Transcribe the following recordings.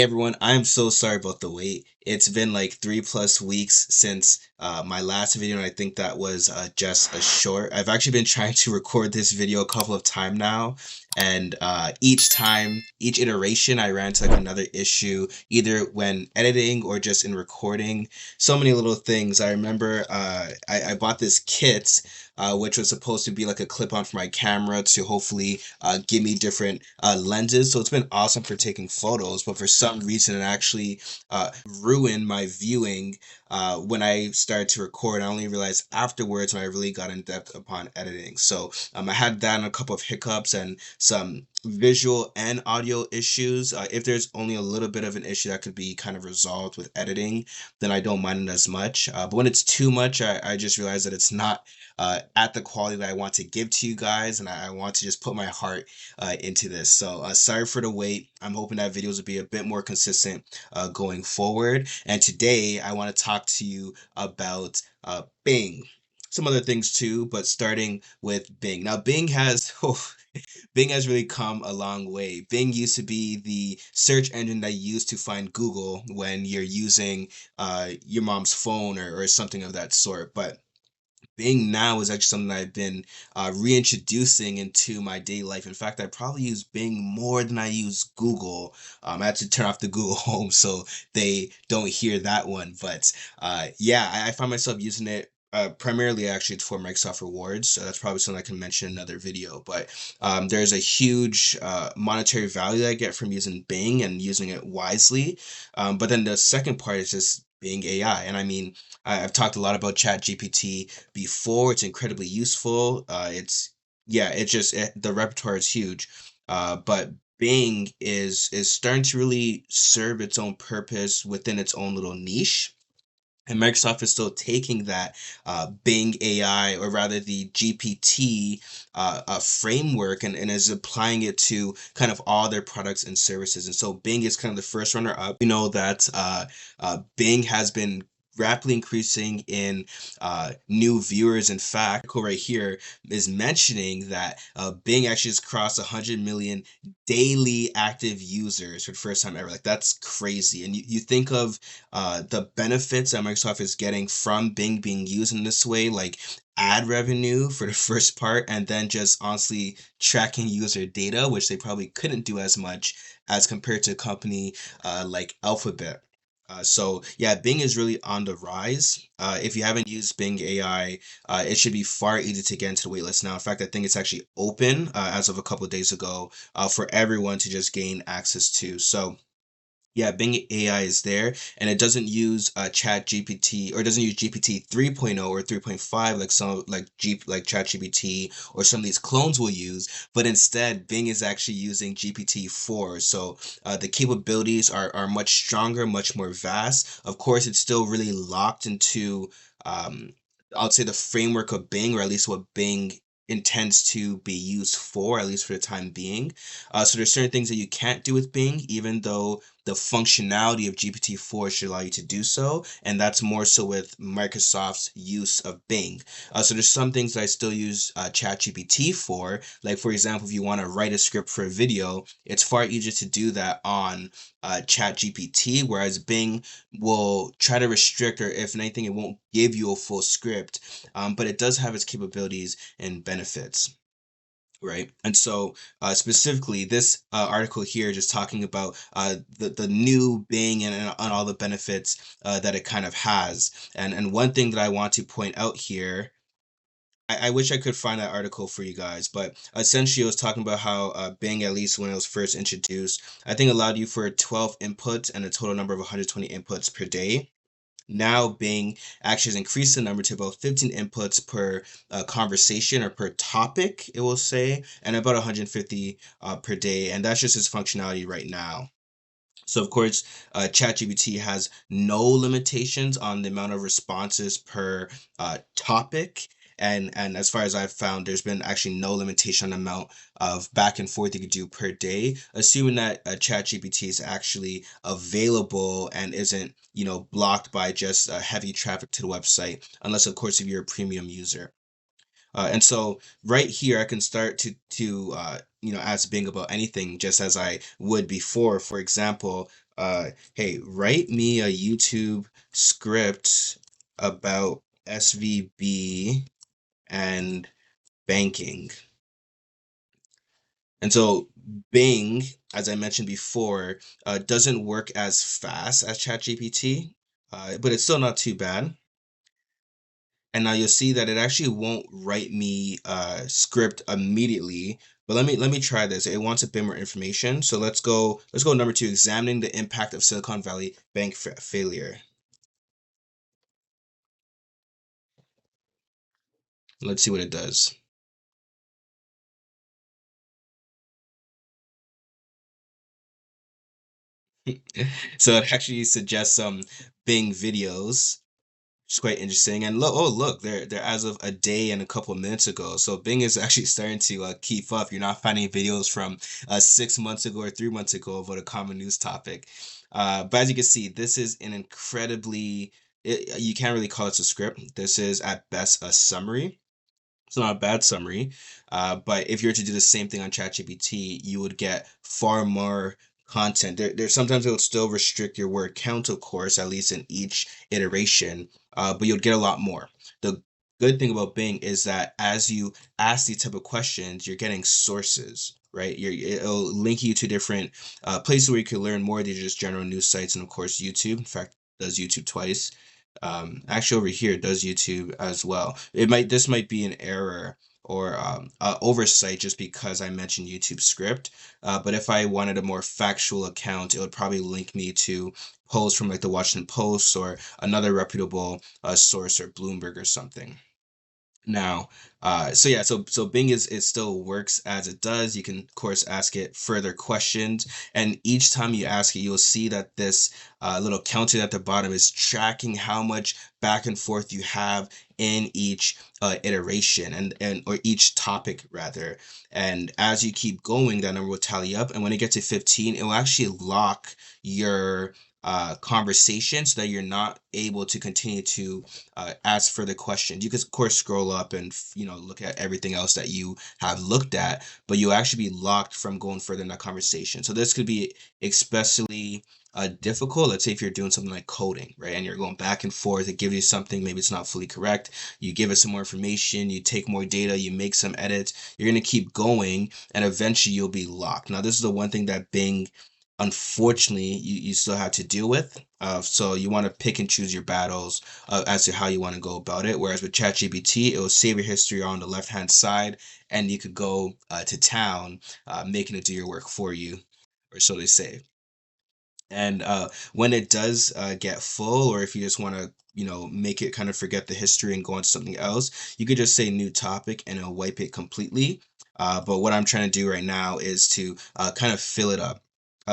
Hey everyone, I'm so sorry about the wait. It's been like 3+ weeks since my last video, and I think that was just a short. I've actually been trying to record this video a couple of times now, and each time, each iteration, I ran into like another issue, either when editing or just in recording. So many little things. I remember I bought this kit. Which was supposed to be like a clip-on for my camera to hopefully give me different lenses. So it's been awesome for taking photos, but for some reason it actually ruined my viewing when I started to record. I only realized afterwards when I really got in depth upon editing. So I had that and a couple of hiccups and some visual and audio issues. If there's only a little bit of an issue that could be kind of resolved with editing, then I don't mind it as much. But when it's too much, I just realize that it's not at the quality that I want to give to you guys, and I want to just put my heart into this. So sorry for the wait. I'm hoping that videos will be a bit more consistent going forward. And today I want to talk to you about Bing. Some other things too, but starting with Bing. Now, Bing has Bing has really come a long way. Bing used to be the search engine that you used to find Google when you're using your mom's phone or something of that sort. But Bing now is actually something that I've been reintroducing into my daily life. In fact, I probably use Bing more than I use Google. I had to turn off the Google Home so they don't hear that one. But yeah, I find myself using it primarily actually for Microsoft Rewards. So that's probably something I can mention in another video. But there's a huge monetary value that I get from using Bing and using it wisely. But then the second part is just Bing AI. And I mean, I've talked a lot about ChatGPT before. It's incredibly useful. It's yeah, the repertoire is huge. But Bing is starting to really serve its own purpose within its own little niche. And Microsoft is still taking that Bing AI, or rather the GPT framework, and is applying it to kind of all their products and services. And so Bing is kind of the first runner up. You know that Bing has been rapidly increasing in new viewers. In fact, article right here is mentioning that Bing actually has crossed 100 million daily active users for the first time ever. Like, that's crazy. And you think of the benefits that Microsoft is getting from Bing being used in this way, like ad revenue for the first part, and then just honestly tracking user data, which they probably couldn't do as much as compared to a company like Alphabet. So yeah, Bing is really on the rise. If you haven't used Bing AI, it should be far easier to get into the waitlist now. In fact, I think it's actually open as of a couple of days ago for everyone to just gain access to. So yeah, Bing AI is there, and it doesn't use Chat GPT, or it doesn't use GPT 3.0 or 3.5 like Chat GPT or some of these clones will use, but instead Bing is actually using GPT 4. So the capabilities are much stronger, much more vast. Of course, it's still really locked into I would say the framework of Bing, or at least what Bing intends to be used for, at least for the time being. So there's certain things that you can't do with Bing, even though the functionality of GPT-4 should allow you to do so, and that's more so with Microsoft's use of Bing. So there's some things that I still use ChatGPT for, like for example, if you want to write a script for a video, it's far easier to do that on ChatGPT, whereas Bing will try to restrict, or if anything, it won't give you a full script, but it does have its capabilities and benefits. Right. And so specifically this article here just talking about the new Bing and all the benefits that it kind of has. And one thing that I want to point out here, I wish I could find that article for you guys, but essentially it was talking about how Bing, at least when it was first introduced, I think allowed you for 12 inputs and a total number of 120 inputs per day. Now Bing actually has increased the number to about 15 inputs per conversation, or per topic, it will say, and about 150 per day. And that's just its functionality right now. So of course, ChatGPT has no limitations on the amount of responses per topic. And as far as I've found, there's been actually no limitation on the amount of back and forth you could do per day, assuming that ChatGPT is actually available and isn't, blocked by just heavy traffic to the website, unless of course if you're a premium user. And so right here, I can start to ask Bing about anything, just as I would before. For example, Hey, write me a YouTube script about SVB and banking. And so Bing, as I mentioned before, doesn't work as fast as ChatGPT, but it's still not too bad. And now you'll see that it actually won't write me a script immediately. But let me try this. It wants a bit more information. So let's go number two, examining the impact of Silicon Valley Bank failure. Let's see what it does. So it actually suggests some Bing videos. It's quite interesting. And look, oh look, they're as of a day and a couple of minutes ago. So Bing is actually starting to keep up. You're not finding videos from 6 months ago or 3 months ago about a common news topic. But as you can see, this is an incredibly you can't really call it a script. This is at best a summary. It's not a bad summary, but if you were to do the same thing on ChatGPT, you would get far more content. There sometimes it would still restrict your word count, of course, at least in each iteration, but you'll get a lot more. The good thing about Bing is that as you ask these type of questions, you're getting sources, right? It'll link you to different places where you can learn more than just general news sites, and of course YouTube. In fact, it does YouTube twice. Actually over here it does YouTube as well. This might be an error or oversight just because I mentioned YouTube script. But if I wanted a more factual account, it would probably link me to posts from like the Washington Post or another reputable source or Bloomberg or something. Now, so yeah, so Bing is it still works as it does. You can of course ask it further questions, and each time you ask it, you'll see that this little counter at the bottom is tracking how much back and forth you have in each iteration and or each topic rather. And as you keep going, that number will tally up, and when it gets to 15, it will actually lock your conversation so that you're not able to continue to ask further questions. You could of course scroll up and look at everything else that you have looked at, but you'll actually be locked from going further in that conversation. So this could be especially difficult. Let's say if you're doing something like coding, right, and you're going back and forth, it gives you something, maybe it's not fully correct. You give it some more information, you take more data, you make some edits. You're going to keep going, and eventually you'll be locked. Now, this is the one thing that Bing unfortunately you still have to deal with. So you want to pick and choose your battles as to how you want to go about it. Whereas with ChatGPT, it will save your history on the left hand side, and you could go to town, making it do your work for you, or so they say. And when it does get full, or if you just want to, make it kind of forget the history and go on to something else, you could just say new topic and it'll wipe it completely. But what I'm trying to do right now is to kind of fill it up.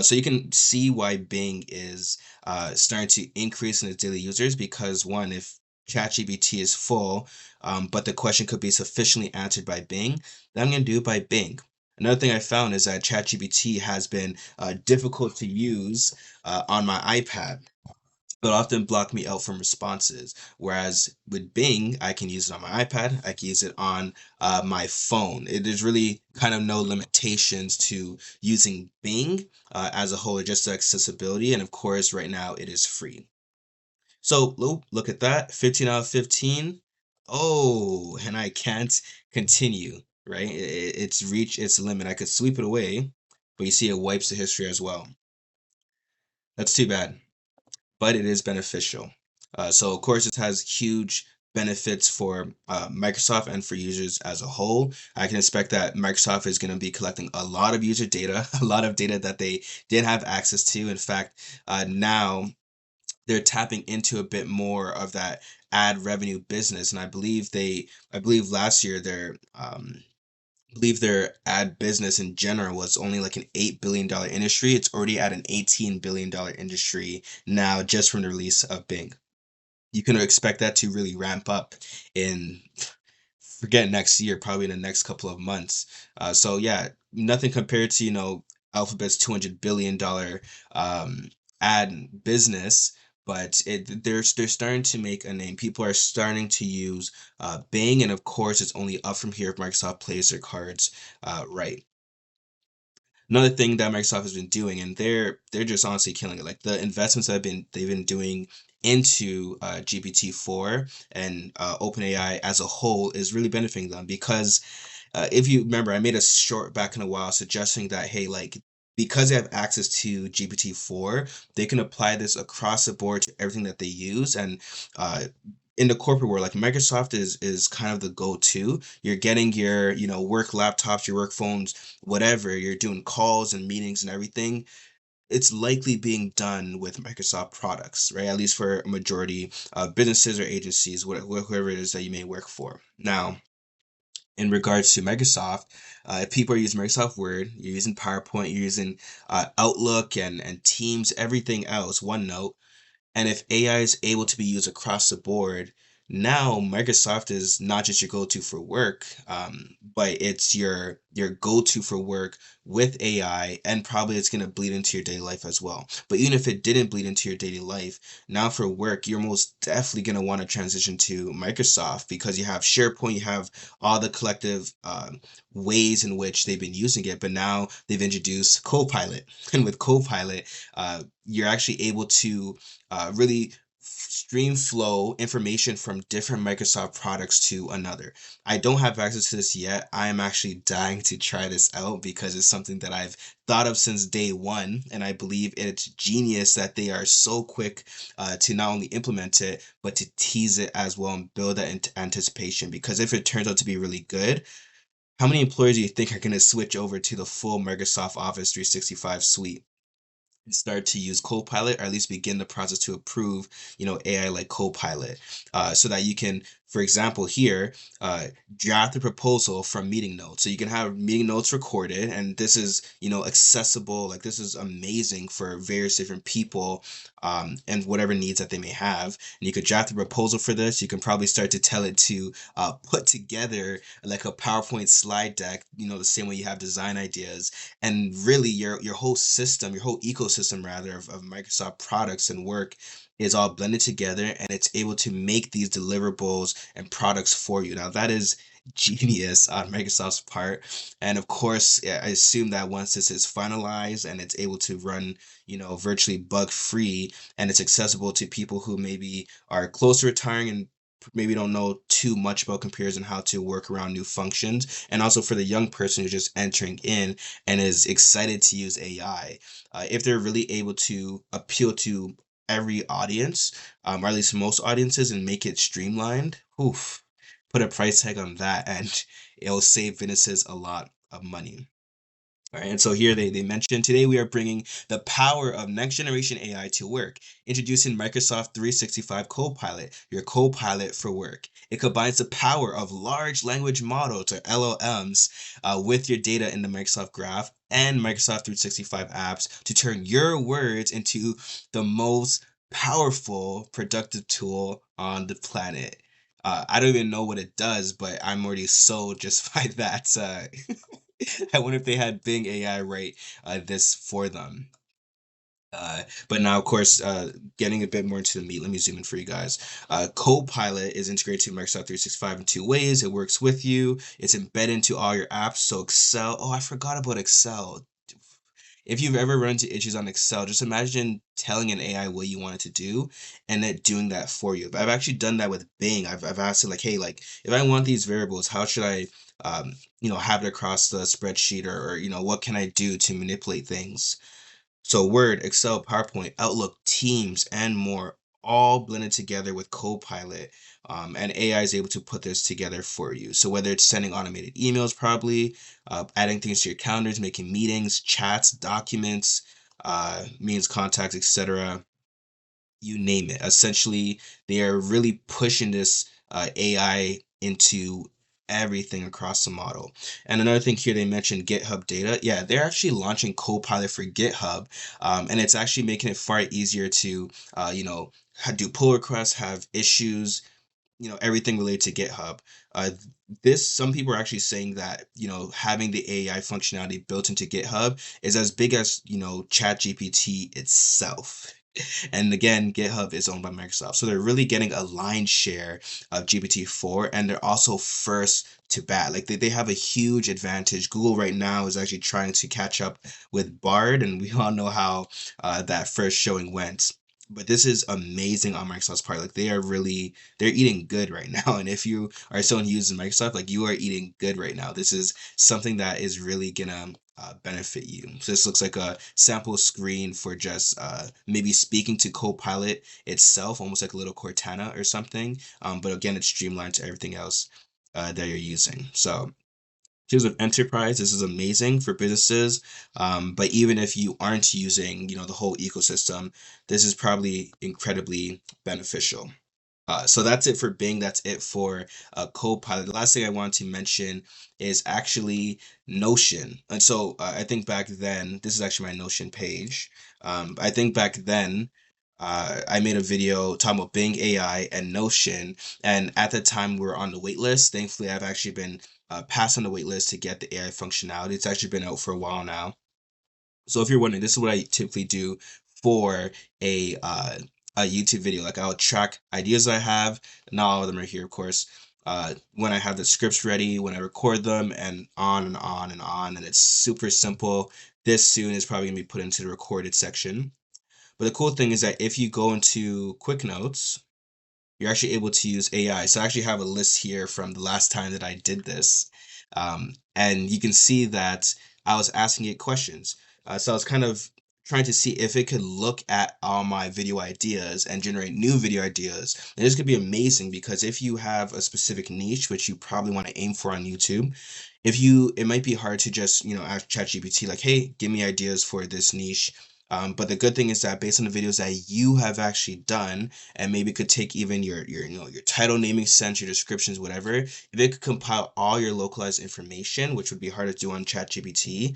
So you can see why Bing is starting to increase in its daily users because one, if ChatGPT is full, but the question could be sufficiently answered by Bing, then I'm going to do it by Bing. Another thing I found is that ChatGPT has been difficult to use on my iPad. It'll often block me out from responses. Whereas with Bing, I can use it on my iPad, I can use it on my phone. There's really kind of no limitations to using Bing as a whole, just the accessibility. And of course, right now it is free. So look at that, 15 out of 15. Oh, and I can't continue, right? It's reached its limit. I could sweep it away, but you see it wipes the history as well. That's too bad, but it is beneficial. So of course, it has huge benefits for Microsoft and for users as a whole. I can expect that Microsoft is going to be collecting a lot of user data, a lot of data that they didn't have access to. In fact, now they're tapping into a bit more of that ad revenue business, and I believe last year their ad business in general was only like an $8 billion industry. It's already at an $18 billion industry now just from the release of Bing. You can expect that to really ramp up in forget next year, probably in the next couple of months. So yeah, nothing compared to Alphabet's $200 billion ad business, but they're starting to make a name. People are starting to use Bing, and of course, it's only up from here if Microsoft plays their cards right. Another thing that Microsoft has been doing, and they're just honestly killing it. Like the investments that they've been doing into GPT-4 and OpenAI as a whole is really benefiting them because if you remember, I made a short back in a while suggesting that, hey, like, because they have access to GPT-4, they can apply this across the board to everything that they use. And uh, in the corporate world, like Microsoft is kind of the go-to. You're getting your, work laptops, your work phones, whatever. You're doing calls and meetings and everything. It's likely being done with Microsoft products, right? At least for a majority of businesses or agencies, whoever it is that you may work for. Now, in regards to Microsoft, if people are using Microsoft Word, you're using PowerPoint, you're using Outlook and Teams, everything else, OneNote, and if AI is able to be used across the board, now Microsoft is not just your go-to for work, but it's your go-to for work with AI, and probably it's gonna bleed into your daily life as well. But even if it didn't bleed into your daily life, now for work, you're most definitely gonna want to transition to Microsoft because you have SharePoint, you have all the collective ways in which they've been using it, but now they've introduced Copilot, and with Copilot, you're actually able to really stream flow information from different Microsoft products to another. I don't have access to this yet. I am actually dying to try this out because it's something that I've thought of since day one, and I believe it's genius that they are so quick to not only implement it but to tease it as well and build that anticipation. Because if it turns out to be really good, how many employers do you think are going to switch over to the full Microsoft Office 365 suite and start to use Copilot, or at least begin the process to approve, AI like Copilot, so that you can, for example, here, draft a proposal from meeting notes. So you can have meeting notes recorded, and this is, accessible. Like this is amazing for various different people, and whatever needs that they may have. And you could draft a proposal for this. You can probably start to tell it to put together like a PowerPoint slide deck, the same way you have design ideas, and really your whole system, your whole ecosystem rather of Microsoft products and work is all blended together, and it's able to make these deliverables and products for you. Now that is genius on Microsoft's part. And of course, yeah, I assume that once this is finalized and it's able to run, virtually bug free, and it's accessible to people who maybe are close to retiring and maybe don't know too much about computers and how to work around new functions, and also for the young person who's just entering in and is excited to use AI. If they're really able to appeal to every audience, or at least most audiences, and make it streamlined, oof, put a price tag on that, and it'll save businesses a lot of money. All right, and so here they mentioned today we are bringing the power of next generation AI to work, introducing Microsoft 365 Copilot, your Copilot for work. It combines the power of large language models or LLMs with your data in the Microsoft Graph and Microsoft 365 apps to turn your words into the most powerful productive tool on the planet. I don't even know what it does, but I'm already sold just by that. I wonder if they had Bing AI write this for them. But now, of course, getting a bit more into the meat, let me zoom in for you guys. Copilot is integrated to Microsoft 365 in two ways. It works with you, it's embedded into all your apps. So, Excel, oh, I forgot about Excel. If you've ever run into issues on Excel, just imagine telling an AI what you want it to do and it doing that for you. I've actually done that with Bing. I've asked it like, hey, like if I want these variables, how should I, have it across the spreadsheet, or what can I do to manipulate things? So Word, Excel, PowerPoint, Outlook, Teams, and more, all blended together with Copilot. And AI is able to put this together for you. So whether it's sending automated emails, probably adding things to your calendars, making meetings, chats, documents, means contacts, etc., you name it. Essentially, they are really pushing this AI into everything across the model. And another thing here, they mentioned GitHub data. Yeah, they're actually launching Copilot for GitHub, and it's actually making it far easier to, do pull requests, have issues, everything related to GitHub. Uh, this some people are actually saying that having the AI functionality built into GitHub is as big as ChatGPT itself. And again, GitHub is owned by Microsoft. So they're really getting a line share of GPT-4, and they're also first to bat. Like they have a huge advantage. Google right now is actually trying to catch up with Bard, and we all know how that first showing went. But this is amazing on Microsoft's part. Like they're eating good right now. And if you are someone using Microsoft, like you are eating good right now. This is something that is really gonna benefit you. So this looks like a sample screen for just maybe speaking to Copilot itself, almost like a little Cortana or something. But again, it's streamlined to everything else that you're using. So in terms of enterprise, this is amazing for businesses. But even if you aren't using, the whole ecosystem, this is probably incredibly beneficial. So that's it for Bing. That's it for Copilot. The last thing I want to mention is actually Notion. And so I think back then, this is actually my Notion page. I think back then, I made a video talking about Bing AI and Notion. And at the time, we were on the wait list. Thankfully, I've actually been passed on the wait list to get the AI functionality. It's actually been out for a while now. So if you're wondering, this is what I typically do for a uh, a YouTube video. Like I'll track ideas I have. Not all of them are here, of course. When I have the scripts ready, when I record them, and on and on and on, and it's super simple. This soon is probably gonna be put into the recorded section. But the cool thing is that if you go into Quick Notes, you're actually able to use AI. So I actually have a list here from the last time that I did this. And you can see that I was asking it questions. So I was kind of trying to see if it could look at all my video ideas and generate new video ideas. And this could be amazing because if you have a specific niche, which you probably want to aim for on YouTube, it might be hard to just, ask ChatGPT like, hey, give me ideas for this niche. But the good thing is that based on the videos that you have actually done, and maybe could take even your title naming sense, your descriptions, whatever, if it could compile all your localized information, which would be hard to do on ChatGPT,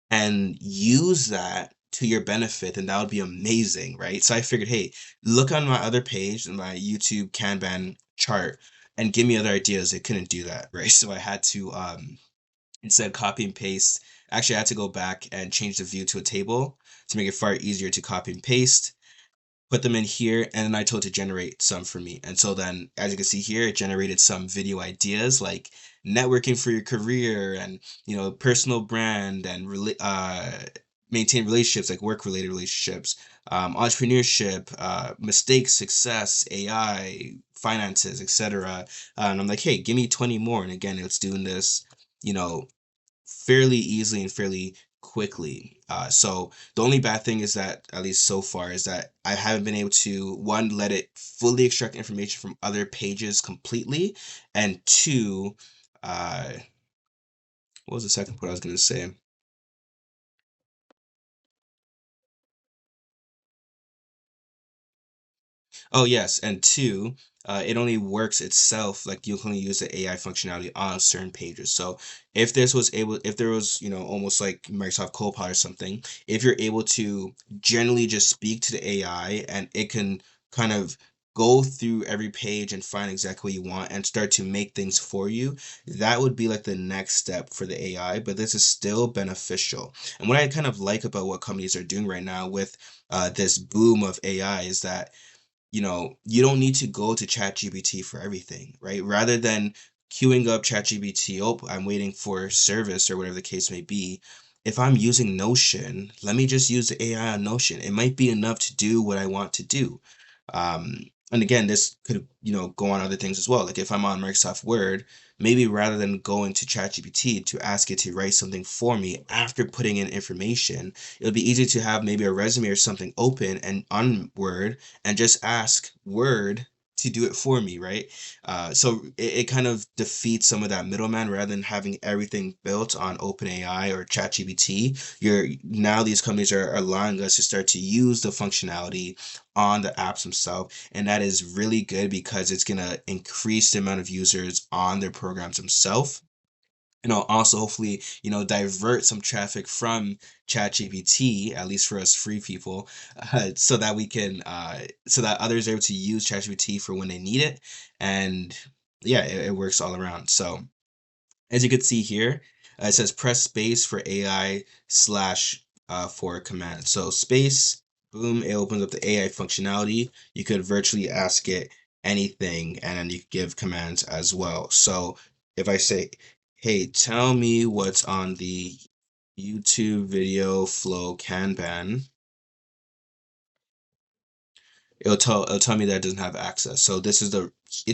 and use that to your benefit, then that would be amazing, right? So I figured, hey, look on my other page, my YouTube Kanban chart, and give me other ideas. It couldn't do that, right? So I had to instead copy and paste. Actually, I had to go back and change the view to a table to make it far easier to copy and paste, put them in here, and then I told it to generate some for me. And so then, as you can see here, it generated some video ideas like networking for your career and, personal brand and maintain relationships, like work-related relationships, entrepreneurship, mistakes, success, AI, finances, etc. And I'm like, hey, give me 20 more. And again, it's doing this, you know, fairly easily and fairly quickly. So the only bad thing is that, at least so far, is that I haven't been able to, one, let it fully extract information from other pages completely, and two, uh, what was the second point I was going to say? Oh yes, and two, it only works itself, like you can only use the AI functionality on certain pages. So if there was, almost like Microsoft Copilot or something, if you're able to generally just speak to the AI and it can kind of go through every page and find exactly what you want and start to make things for you, that would be like the next step for the AI, but this is still beneficial. And what I kind of like about what companies are doing right now with this boom of AI is that you don't need to go to ChatGPT for everything, right? Rather than queuing up ChatGPT, oh, I'm waiting for service or whatever the case may be. If I'm using Notion, let me just use the AI on Notion. It might be enough to do what I want to do. And again, this could, go on other things as well. Like if I'm on Microsoft Word, maybe rather than going to ChatGPT to ask it to write something for me after putting in information, it would be easy to have maybe a resume or something open and on Word and just ask Word to do it for me, right? So it kind of defeats some of that middleman rather than having everything built on OpenAI or ChatGPT. Now these companies are allowing us to start to use the functionality on the apps themselves, and that is really good because it's gonna increase the amount of users on their programs themselves. Also hopefully, divert some traffic from ChatGPT, at least for us free people, so that so that others are able to use ChatGPT for when they need it. And yeah, it works all around. So as you can see here, it says press space for AI slash for command. So space Boom, it opens up the AI functionality. You could virtually ask it anything, and then you could give commands as well. So if I say, hey, tell me what's on the YouTube video flow Kanban, it'll tell me that it doesn't have access. So it's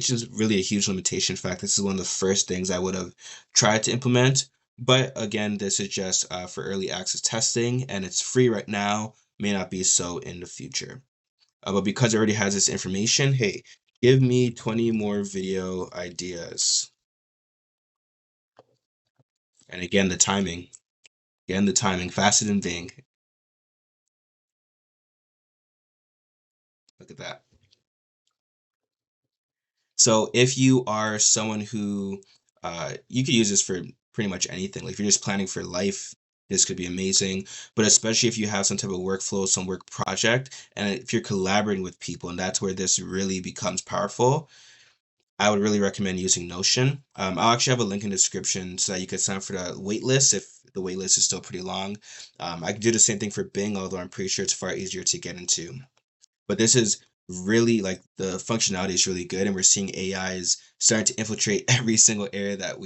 just really a huge limitation. In fact, this is one of the first things I would have tried to implement. But again, this is just for early access testing, and it's free right now. May not be so in the future. But because it already has this information, hey, give me 20 more video ideas. And again, the timing. Again, the timing, faster than Bing. Look at that. So if you are someone who, you could use this for pretty much anything. Like if you're just planning for life, this could be amazing. But especially if you have some type of workflow, some work project, and if you're collaborating with people, and that's where this really becomes powerful. I would really recommend using Notion. I'll actually have a link in the description so that you could sign up for the waitlist if the waitlist is still pretty long. I can do the same thing for Bing, although I'm pretty sure it's far easier to get into. But this is really like the functionality is really good, and we're seeing AI is starting to infiltrate every single area that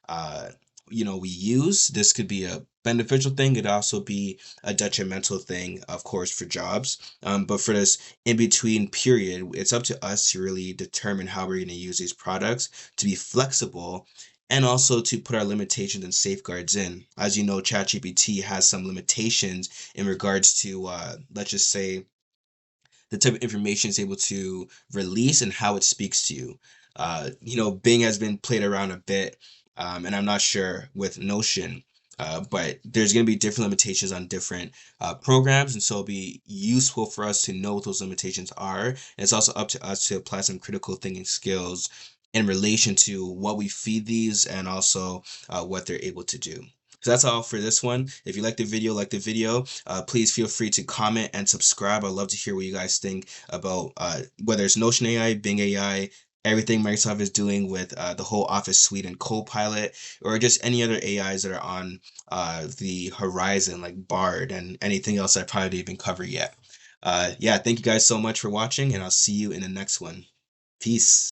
uh, we use. This could be a beneficial thing. It'd also be a detrimental thing, of course, for jobs. But for this in between period, it's up to us to really determine how we're going to use these products to be flexible. And also to put our limitations and safeguards in. As you know, ChatGPT has some limitations in regards to, let's just say, the type of information it's able to release and how it speaks to you. Bing has been played around a bit, and I'm not sure with Notion, but there's going to be different limitations on different programs, and so it'll be useful for us to know what those limitations are. And it's also up to us to apply some critical thinking skills in relation to what we feed these and also what they're able to do. So that's all for this one. If you like the video, please feel free to comment and subscribe. I'd love to hear what you guys think about whether it's Notion AI, Bing AI, everything Microsoft is doing with the whole Office suite and Copilot, or just any other AIs that are on the horizon, like Bard and anything else I probably didn't even cover yet. Yeah, thank you guys so much for watching, and I'll see you in the next one. Peace.